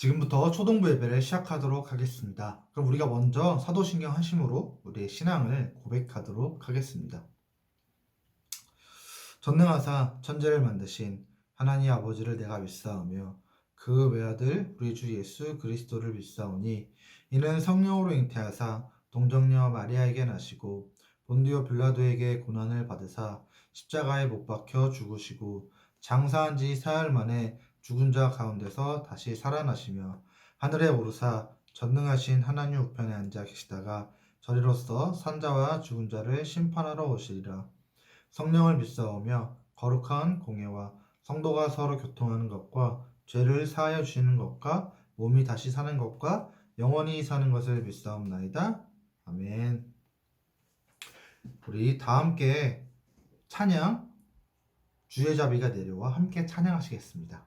지금부터 초동부 예배를 시작하도록 하겠습니다. 그럼 우리가 먼저 사도신경 하심으로 우리의 신앙을 고백하도록 하겠습니다. 전능하사 천지를 만드신 하나님 아버지를 내가 믿사오며 그 외아들 우리 주 예수 그리스도를 믿사오니 이는 성령으로 잉태하사 동정녀 마리아에게 나시고 본디오 빌라도에게 고난을 받으사 십자가에 못 박혀 죽으시고 장사한 지 사흘 만에 죽은 자 가운데서 다시 살아나시며 하늘에 오르사 전능하신 하나님 우편에 앉아 계시다가 저리로서 산자와 죽은 자를 심판하러 오시리라. 성령을 믿사오며 거룩한 공예와 성도가 서로 교통하는 것과 죄를 사하여 주시는 것과 몸이 다시 사는 것과 영원히 사는 것을 믿사옵나이다. 아멘. 우리 다 함께 찬양 주의 자비가 내려와 함께 찬양하시겠습니다.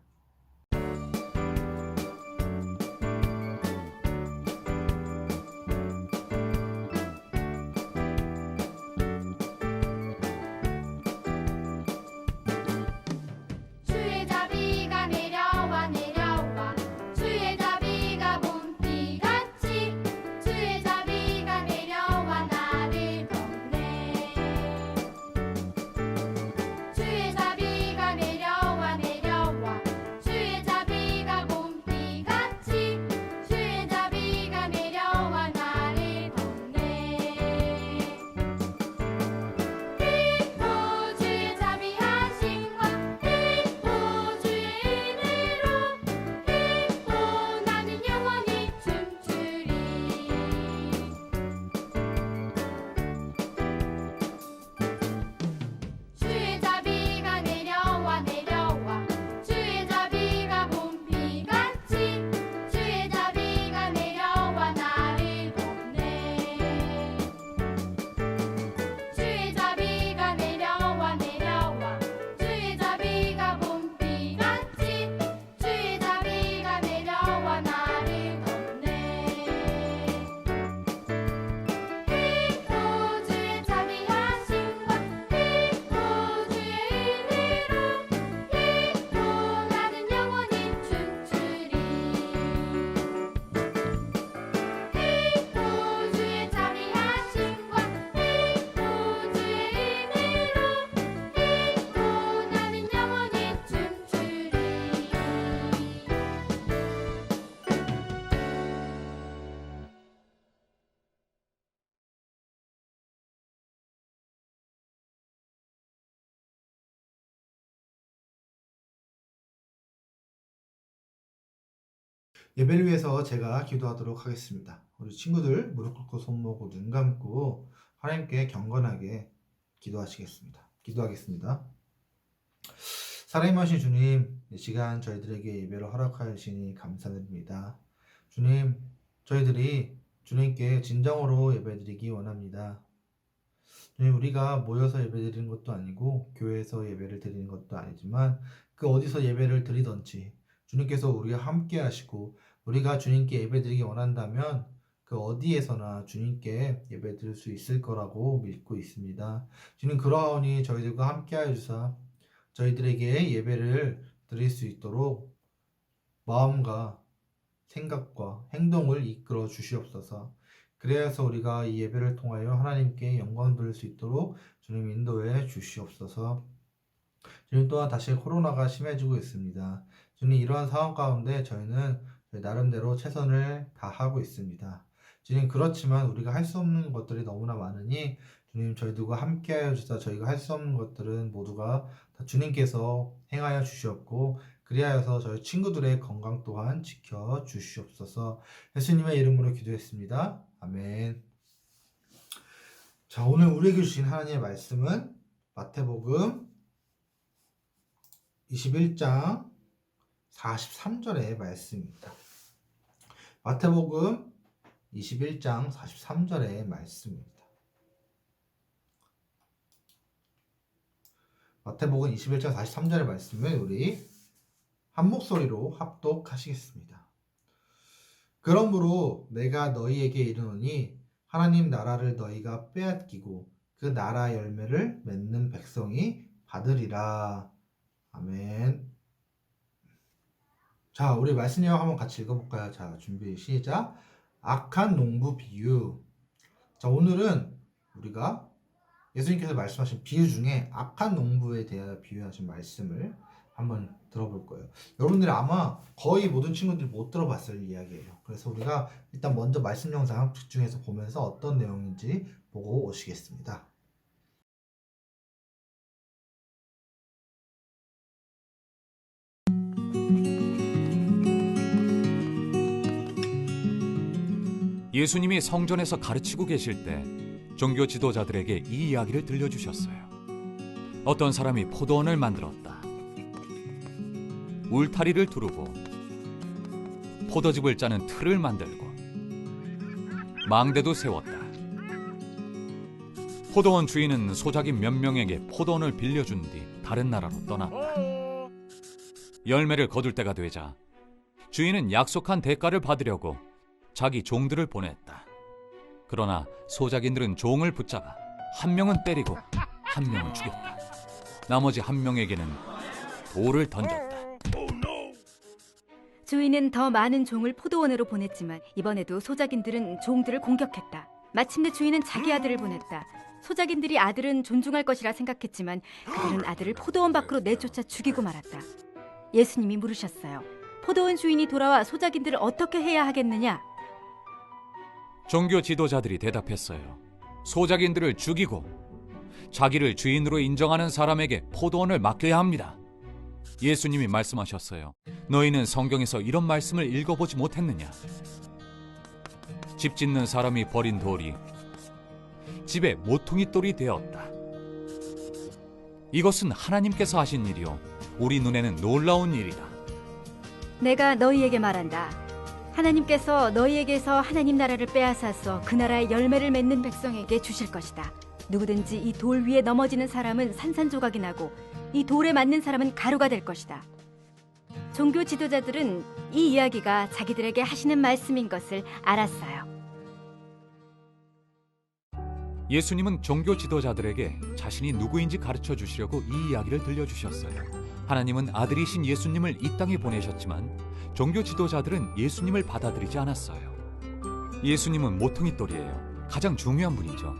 주의 자비가 내려와 내려와 주의 자비가 봄비같이 주의 자비가 내려와 나를 덮네. 주의 자비가 내려와 내려와 주의 자비가 봄비같이 주의 자비가 내려와 나를 덮네. 오 주의 자비하심과 주의 은혜로 나는 영원히 춤추리. 주의 자비가 내려와 내려와 주의 자비가 봄비같이 주의 자비가 내려와 나를 덮네. 주의 자비가 내려와 내려와 주의 자비가 봄비같이 주의 자비가 내려와 나를 덮네. 오 주의 자비하심과 주의 은혜로 나는 영원히 춤추리. 오 주의 자비하심과 주의 은혜로 나는 영원히 춤추리. 예배를 위해서 제가 기도하도록 하겠습니다. 우리 친구들 무릎 꿇고 손 모으고 눈 감고 하나님께 경건하게 기도하겠습니다. 살아계신 주님, 이 시간 저희들에게 예배를 허락하여 주시니 감사드립니다. 주님, 저희들이 주님께 진정으로 예배드리기 원합니다. 주님, 우리가 모여서 예배드리는 것도 아니고 교회에서 예배를 드리는 것도 아니지만 그 어디서 예배를 드리든지 주님께서 우리와 함께 하시고 우리가 주님께 예배드리기 원한다면 그 어디에서나 주님께 예배드릴 수 있을 거라고 믿고 있습니다. 주님, 그러하오니 저희들과 함께 하여 주사 저희들에게 예배를 드릴 수 있도록 마음과 생각과 행동을 이끌어 주시옵소서. 그래서 우리가 이 예배를 통하여 하나님께 영광 돌릴 수 있도록 주님 인도해 주시옵소서. 주님, 또한 다시 코로나가 심해지고 있습니다. 주님, 이러한 상황 가운데 저희는 나름대로 최선을 다하고 있습니다. 주님, 그렇지만 우리가 할 수 없는 것들이 너무나 많으니 주님, 저희들과 함께하여 주사 저희가 할 수 없는 것들은 모두가 다 주님께서 행하여 주시옵고 그리하여서 저희 친구들의 건강 또한 지켜 주시옵소서. 예수님의 이름으로 기도했습니다. 아멘. 자, 오늘 우리에게 주신 하나님의 말씀은 마태복음 21장 43절의 말씀입니다. 마태복음 21장 43절의 말씀입니다. 마태복음 21장 43절의 말씀을 우리 한 목소리로 합독하시겠습니다. 그러므로 내가 너희에게 이르노니 하나님 나라를 너희가 빼앗기고 그 나라 열매를 맺는 백성이 받으리라. 아멘. 자, 우리 말씀 내용 한번 같이 읽어볼까요? 자, 준비 시작. 악한 농부 비유. 자, 오늘은 우리가 예수님께서 말씀하신 비유 중에 악한 농부에 대하여 비유하신 말씀을 한번 들어볼 거예요. 여러분들이 아마 거의 모든 친구들이 못 들어봤을 이야기예요. 그래서 우리가 일단 먼저 말씀 영상 집중해서 보면서 어떤 내용인지 보고 오시겠습니다. 예수님이 성전에서 가르치고 계실 때 종교 지도자들에게 이 이야기를 들려주셨어요. 어떤 사람이 포도원을 만들었다. 울타리를 두르고 포도즙을 짜는 틀을 만들고 망대도 세웠다. 포도원 주인은 소작인 몇 명에게 포도원을 빌려준 뒤 다른 나라로 떠났다. 열매를 거둘 때가 되자 주인은 약속한 대가를 받으려고 자기 종들을 보냈다. 그러나 소작인들은 종을 붙잡아 한 명은 때리고 한 명은 죽였다. 나머지 한 명에게는 돌을 던졌다. 주인은 더 많은 종을 포도원으로 보냈지만 이번에도 소작인들은 종들을 공격했다. 마침내 주인은 자기 아들을 보냈다. 소작인들이 아들은 존중할 것이라 생각했지만 그들은 아들을 포도원 밖으로 내쫓아 죽이고 말았다. 예수님이 물으셨어요. 포도원 주인이 돌아와 소작인들을 어떻게 해야 하겠느냐? 종교 지도자들이 대답했어요. 소작인들을 죽이고 자기를 주인으로 인정하는 사람에게 포도원을 맡겨야 합니다. 예수님이 말씀하셨어요. 너희는 성경에서 이런 말씀을 읽어보지 못했느냐? 집 짓는 사람이 버린 돌이 집에 모퉁이 돌이 되었다. 이것은 하나님께서 하신 일이요 우리 눈에는 놀라운 일이다. 내가 너희에게 말한다. 하나님께서 너희에게서 하나님 나라를 빼앗아서 그 나라의 열매를 맺는 백성에게 주실 것이다. 누구든지 이 돌 위에 넘어지는 사람은 산산조각이 나고 이 돌에 맞는 사람은 가루가 될 것이다. 종교 지도자들은 이 이야기가 자기들에게 하시는 말씀인 것을 알았어요. 예수님은 종교 지도자들에게 자신이 누구인지 가르쳐 주시려고 이 이야기를 들려주셨어요. 하나님은 아들이신 예수님을 이 땅에 보내셨지만 종교 지도자들은 예수님을 받아들이지 않았어요. 예수님은 모퉁이돌이에요. 가장 중요한 분이죠.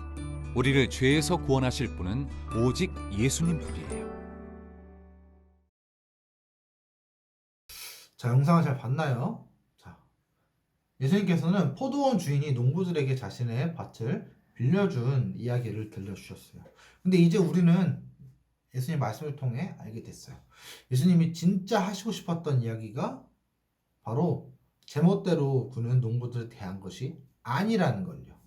우리를 죄에서 구원하실 분은 오직 예수님뿐이에요. 자, 영상을 잘 봤나요? 자, 예수님께서는 포도원 주인이 농부들에게 자신의 밭을 빌려준 이야기를 들려주셨어요. 근데 이제 우리는 예수님 말씀을 통해 알게 됐어요. 예수님이 진짜 하시고 싶었던 이야기가 바로 제멋대로 구는 농부들에 대한 것이 아니라는 걸요.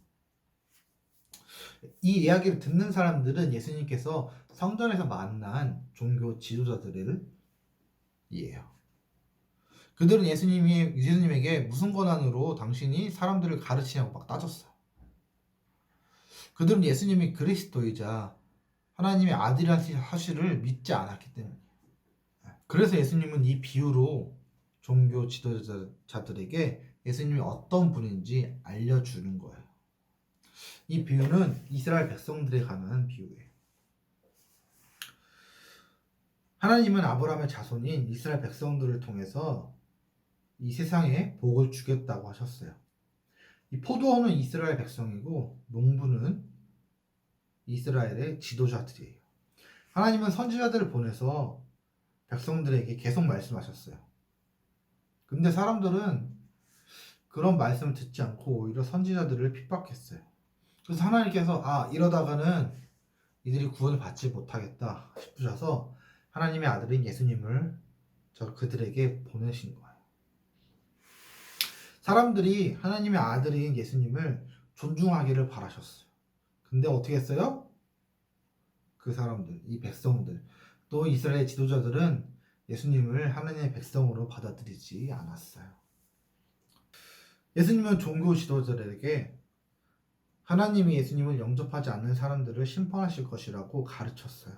이 이야기를 듣는 사람들은 예수님께서 성전에서 만난 종교 지도자들을 이해해요. 그들은 예수님에게 무슨 권한으로 당신이 사람들을 가르치냐고 막 따졌어요. 그들은 예수님이 그리스도이자 하나님의 아들이라는 사실을 믿지 않았기 때문이에요. 그래서 예수님은 이 비유로 종교 지도자들에게 예수님이 어떤 분인지 알려주는 거예요. 이 비유는 이스라엘 백성들에 관한 비유예요. 하나님은 아브라함의 자손인 이스라엘 백성들을 통해서 이 세상에 복을 주겠다고 하셨어요. 이 포도원은 이스라엘 백성이고 농부는 이스라엘의 지도자들이에요. 하나님은 선지자들을 보내서 백성들에게 계속 말씀하셨어요. 근데 사람들은 그런 말씀을 듣지 않고 오히려 선지자들을 핍박했어요. 그래서 하나님께서 이러다가는 이들이 구원을 받지 못하겠다 싶으셔서 하나님의 아들인 예수님을 그들에게 보내신 거예요. 사람들이 하나님의 아들인 예수님을 존중하기를 바라셨어요. 근데 어떻게 했어요? 그 사람들, 이 백성들, 또 이스라엘 지도자들은 예수님을 하나님의 백성으로 받아들이지 않았어요. 예수님은 종교 지도자들에게 하나님이 예수님을 영접하지 않는 사람들을 심판하실 것이라고 가르쳤어요.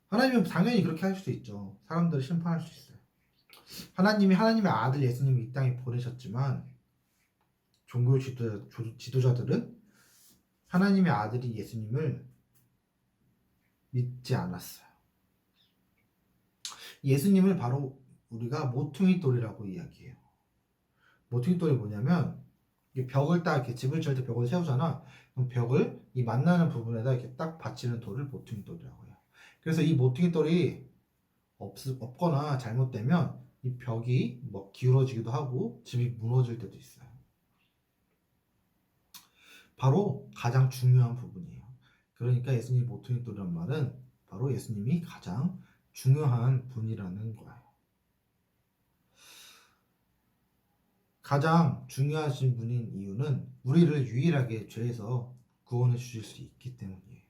하나님은 당연히 그렇게 할 수도 있죠. 사람들을 심판할 수 있어요. 하나님이 하나님의 아들 예수님을 이 땅에 보내셨지만 종교 지도자들은 하나님의 아들이 예수님을 믿지 않았어요. 예수님을 바로 우리가 모퉁이 돌이라고 이야기해요. 모퉁이 돌이 뭐냐면 이 벽을 딱 이렇게 집을 지을 때 벽을 세우잖아. 그럼 벽을 이 만나는 부분에다 이렇게 딱 받치는 돌을 모퉁이 돌이라고 해요. 그래서 이 모퉁이 돌이 없거나 잘못되면 이 벽이 뭐 기울어지기도 하고 집이 무너질 때도 있어요. 바로 가장 중요한 부분이에요. 그러니까 예수님 모퉁이 돌이란 말은 바로 예수님이 가장 중요한 분이라는 거예요. 가장 중요하신 분인 이유는 우리를 유일하게 죄에서 구원해 주실 수 있기 때문이에요.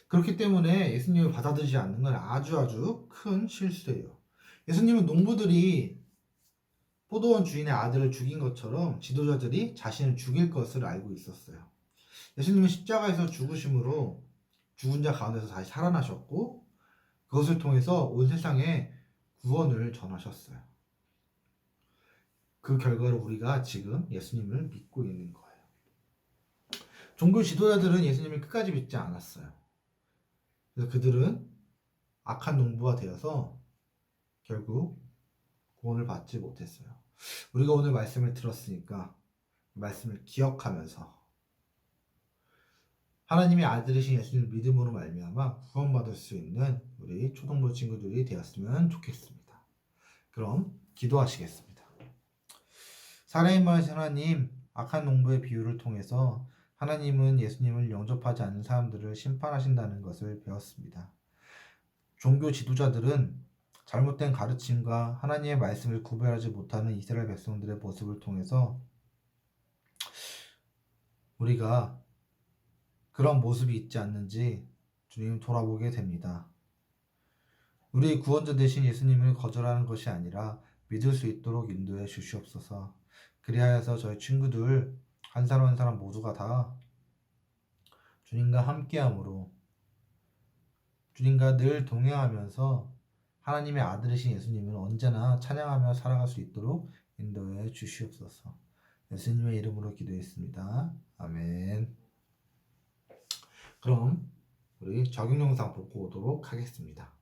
그렇기 때문에 예수님을 받아들이지 않는 건 아주 큰 실수예요. 예수님은 농부들이 포도원 주인의 아들을 죽인 것처럼 지도자들이 자신을 죽일 것을 알고 있었어요. 예수님은 십자가에서 죽으심으로 죽은 자 가운데서 다시 살아나셨고 그것을 통해서 온 세상에 구원을 전하셨어요. 그 결과로 우리가 지금 예수님을 믿고 있는 거예요. 종교 지도자들은 예수님을 끝까지 믿지 않았어요. 그래서 그들은 악한 농부가 되어서 결국 구원을 받지 못했어요. 우리가 오늘 말씀을 들었으니까 말씀을 기억하면서 하나님의 아들이신 예수님을 믿음으로 말미암아 구원받을 수 있는 우리 초등부 친구들이 되었으면 좋겠습니다. 그럼 기도하시겠습니다. 살아있는 하나님, 악한 농부의 비유를 통해서 하나님은 예수님을 영접하지 않는 사람들을 심판하신다는 것을 배웠습니다. 종교 지도자들은 잘못된 가르침과 하나님의 말씀을 구별하지 못하는 이스라엘 백성들의 모습을 통해서 우리가 그런 모습이 있지 않는지 주님 돌아보게 됩니다. 우리의 구원자 되신 예수님을 거절하는 것이 아니라 믿을 수 있도록 인도해 주시옵소서. 그리하여서 저희 친구들 한 사람 한 사람 모두가 다 주님과 함께함으로 주님과 늘 동행하면서 하나님의 아들이신 예수님을 언제나 찬양하며 살아갈 수 있도록 인도해 주시옵소서. 예수님의 이름으로 기도했습니다. 아멘. 그럼 우리 적용 영상 보고 오도록 하겠습니다.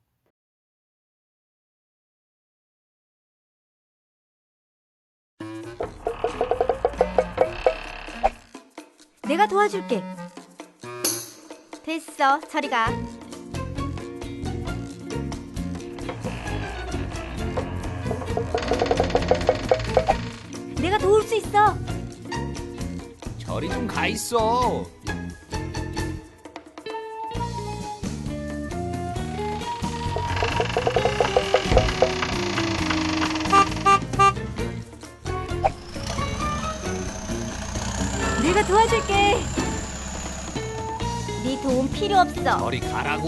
내가 도와줄게. 됐어, 저리 가. 내가 도울 수 있어. 저리 좀 가 있어. 내가 도와줄게. 네 도움 필요 없어. 저리 가라고.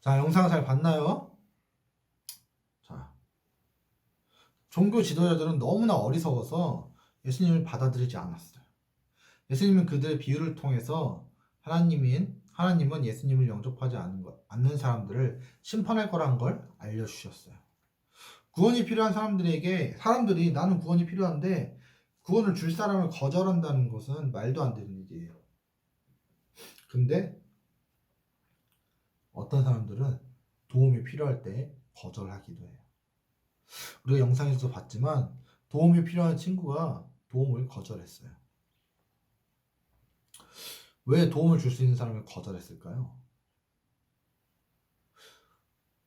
자, 영상 잘 봤나요? 자, 종교 지도자들은 너무나 어리석어서 예수님을 받아들이지 않았어요. 예수님은 그들의 비유를 통해서 하나님은 예수님을 영접하지 않는 사람들을 심판할 거란 걸 알려주셨어요. 구원이 필요한 사람들이 나는 구원이 필요한데 구원을 줄 사람을 거절한다는 것은 말도 안 되는 일이에요. 근데 어떤 사람들은 도움이 필요할 때 거절하기도 해요. 우리가 영상에서도 봤지만 도움이 필요한 친구가 도움을 거절했어요. 왜 도움을 줄 수 있는 사람을 거절했을까요?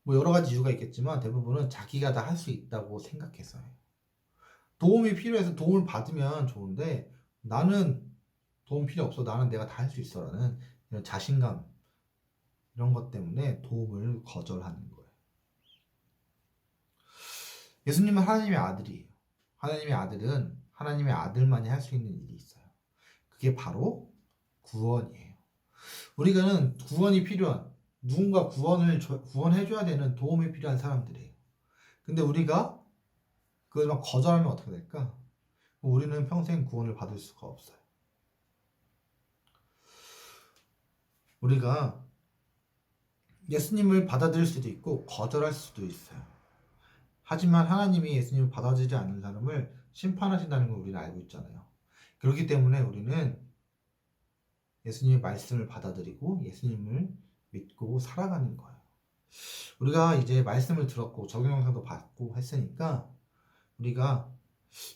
뭐 여러 가지 이유가 있겠지만 대부분은 자기가 다 할 수 있다고 생각해서요. 도움이 필요해서 도움을 받으면 좋은데 나는 도움 필요 없어. 나는 내가 다 할 수 있어. 라는 이런 자신감 이런 것 때문에 도움을 거절하는 거예요. 예수님은 하나님의 아들이에요. 하나님의 아들은 하나님의 아들만이 할 수 있는 일이 있어요. 그게 바로 구원이에요. 우리는 구원이 필요한 누군가 구원해줘야 되는 도움이 필요한 사람들이에요. 근데 우리가 그걸 막 거절하면 어떻게 될까? 우리는 평생 구원을 받을 수가 없어요. 우리가 예수님을 받아들일 수도 있고 거절할 수도 있어요. 하지만 하나님이 예수님을 받아들이지 않는 사람을 심판하신다는 걸 우리는 알고 있잖아요. 그렇기 때문에 우리는 예수님의 말씀을 받아들이고 예수님을 믿고 살아가는 거예요. 우리가 이제 말씀을 들었고 적용 영상도 받고 했으니까 우리가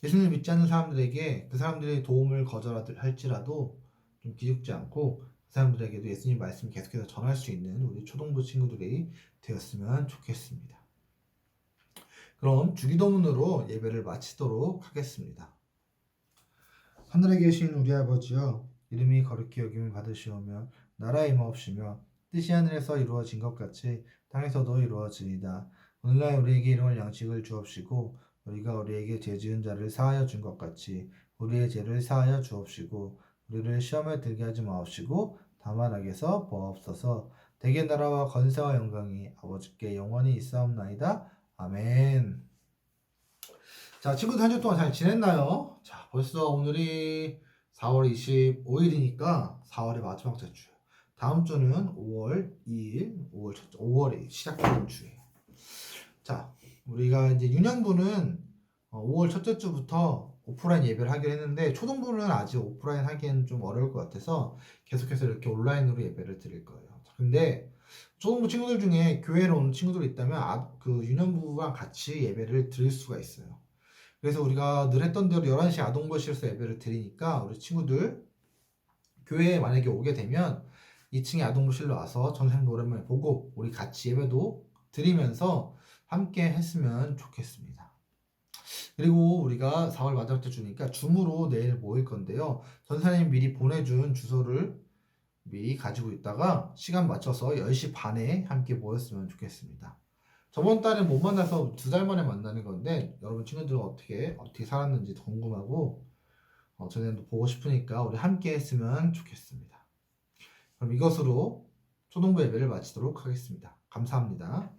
예수님을 믿지 않는 사람들에게 그 사람들의 도움을 거절할지라도 좀 기죽지 않고 그 사람들에게도 예수님 말씀을 계속해서 전할 수 있는 우리 초등부 친구들이 되었으면 좋겠습니다. 그럼 주기도문으로 예배를 마치도록 하겠습니다. 하늘에 계신 우리 아버지여, 이름이 거룩히 여김을 받으시오며 나라의 임하옵시며 뜻이 하늘에서 이루어진 것 같이 땅에서도 이루어지이다. 오늘날 우리에게 일용할 양식을 주옵시고 우리가 우리에게 죄 지은 자를 사하여 준 것 같이 우리의 죄를 사하여 주옵시고 우리를 시험에 들게 하지 마옵시고 다만 악에서 보옵소서. 대개 나라와 건세와 영광이 아버지께 영원히 있사옵나이다. 아멘. 자, 친구들 한 주 동안 잘 지냈나요? 자, 벌써 오늘이 4월 25일이니까 4월의 마지막 주. 다음 주는 5월 2일, 5월에 시작되는 주예요. 자, 우리가 이제 유년부는 5월 첫째 주부터 오프라인 예배를 하기로 했는데 초등부는 아직 오프라인 하기에는 좀 어려울 것 같아서 계속해서 이렇게 온라인으로 예배를 드릴 거예요. 자, 근데 초등부 친구들 중에 교회로 온 친구들이 있다면 그 유년부랑 같이 예배를 드릴 수가 있어요. 그래서 우리가 늘 했던 대로 11시 아동부실에서 예배를 드리니까 우리 친구들 교회에 만약에 오게 되면 2층에 아동부실로 와서 전생도 오랜만에 보고 우리 같이 예배도 드리면서 함께 했으면 좋겠습니다. 그리고 우리가 4월 마지막 주니까 줌으로 내일 모일 건데요. 전사님 미리 보내준 주소를 미리 가지고 있다가 시간 맞춰서 10시 반에 함께 모였으면 좋겠습니다. 저번 달에 못 만나서 2달 만에 만나는 건데 여러분 친구들은 어떻게 살았는지 궁금하고 저희도 보고 싶으니까 우리 함께 했으면 좋겠습니다. 그럼 이것으로 초등부 예배를 마치도록 하겠습니다. 감사합니다.